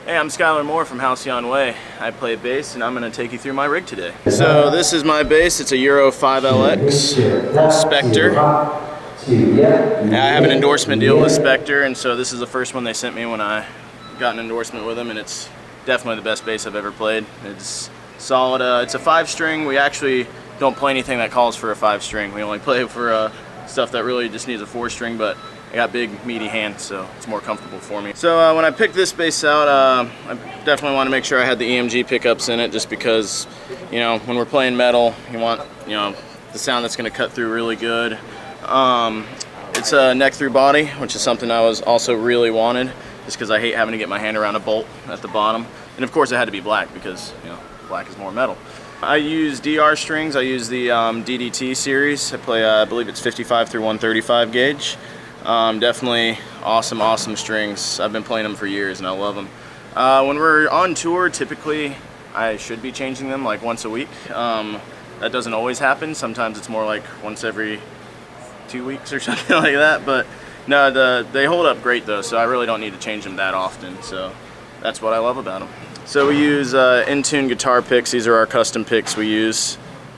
Hey, I'm Skyler Moore from Halcyon Way. I play bass and I'm going to take you through my rig today. So this is my bass. It's a Euro 5LX Spectre. I have an endorsement deal with Spectre, and so this is the first one they sent me when I got an endorsement with them, and it's definitely the best bass I've ever played. It's solid. It's a 5-string. We actually don't play anything that calls for a 5-string. We only play for stuff that really just needs a 4-string, but I got big, meaty hands, so it's more comfortable for me. So when I picked this bass out, I definitely want to make sure I had the EMG pickups in it, just because, you know, when we're playing metal, you want, you know, the sound that's going to cut through really good. It's a neck through body, which is something I was also really wanted, just because I hate having to get my hand around a bolt at the bottom. And of course it had to be black because, you know, black is more metal. I use DR strings. I use the DDT series. I play, I believe it's 55 through 135 gauge. Definitely awesome strings. I've been playing them for years and I love them. When we're on tour, typically I should be changing them like once a week. That doesn't always happen. Sometimes it's more like once every 2 weeks or something like that. But no, they hold up great though, so I really don't need to change them that often. So that's what I love about them. So we use in-tune guitar picks. These are our custom picks we use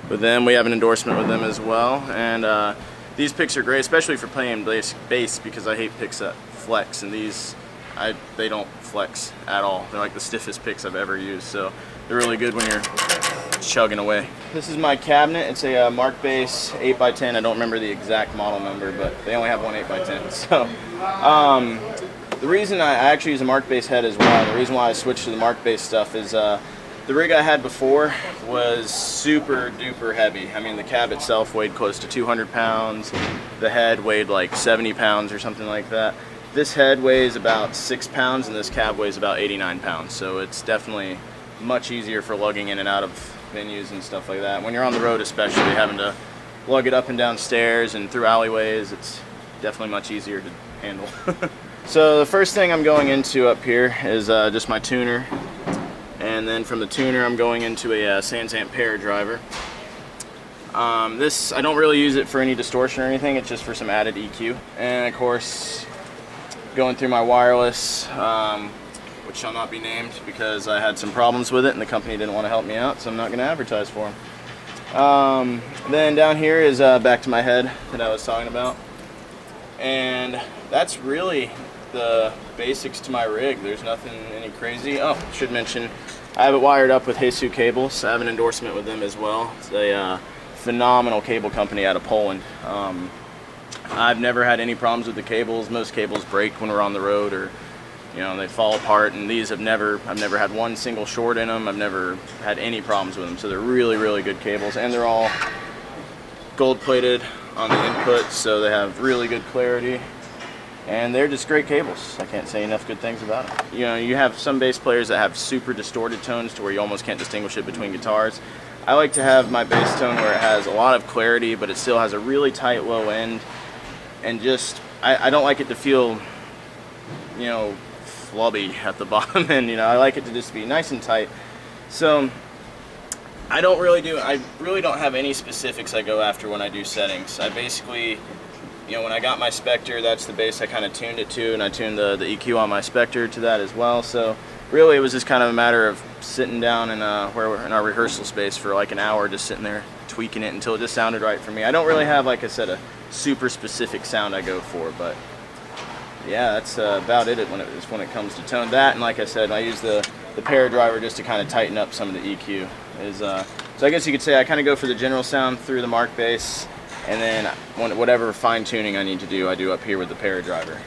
with them. We have an endorsement with them as well. And these picks are great, especially for playing bass, because I hate picks that flex, and these, they don't flex at all. They're like the stiffest picks I've ever used, so they're really good when you're chugging away. This is my cabinet. It's a Mark Bass 8x10. I don't remember the exact model number, but they only have one 8x10. So the reason I actually use a Mark Bass head as well, the reason why I switched to the Mark Bass stuff is the rig I had before was super duper heavy. I mean, the cab itself weighed close to 200 pounds. The head weighed like 70 pounds or something like that. This head weighs about 6 pounds and this cab weighs about 89 pounds. So it's definitely much easier for lugging in and out of venues and stuff like that. When you're on the road, especially, having to lug it up and down stairs and through alleyways, it's definitely much easier to handle. So the first thing I'm going into up here is just my tuner. And then from the tuner, I'm going into a Sansamp pair driver. This, I don't really use it for any distortion or anything, it's just for some added EQ. And of course, going through my wireless, which shall not be named because I had some problems with it and the company didn't want to help me out, so I'm not going to advertise for them. Then down here is back to my head that I was talking about. And that's really the basics to my rig. There's nothing any crazy. Oh, should mention, I have it wired up with Jesus cables. I have an endorsement with them as well. It's a phenomenal cable company out of Poland. I've never had any problems with the cables. Most cables break when we're on the road, or you know, they fall apart, and these I've never had one single short in them. I've never had any problems with them. So they're really good cables, and they're all gold plated on the input, so they have really good clarity. And they're just great cables. I can't say enough good things about them. You know, you have some bass players that have super distorted tones to where you almost can't distinguish it between guitars. I like to have my bass tone where it has a lot of clarity, but it still has a really tight low end. And just, I don't like it to feel, you know, flubby at the bottom end. You know, I like it to just be nice and tight. So I really don't have any specifics I go after when I do settings. I basically, you know, when I got my Spectre, that's the bass I kind of tuned it to, and I tuned the EQ on my Spectre to that as well. So really it was just kind of a matter of sitting down in where we're in our rehearsal space for like an hour, just sitting there tweaking it until it just sounded right for me. I don't really have, like I said, a super specific sound I go for, but yeah, that's about it when it comes to tone. That, and like I said, I use the pair driver just to kind of tighten up some of the EQ. So I guess you could say I kind of go for the general sound through the Mark Bass, and then whatever fine tuning I need to do, I do up here with the pair driver.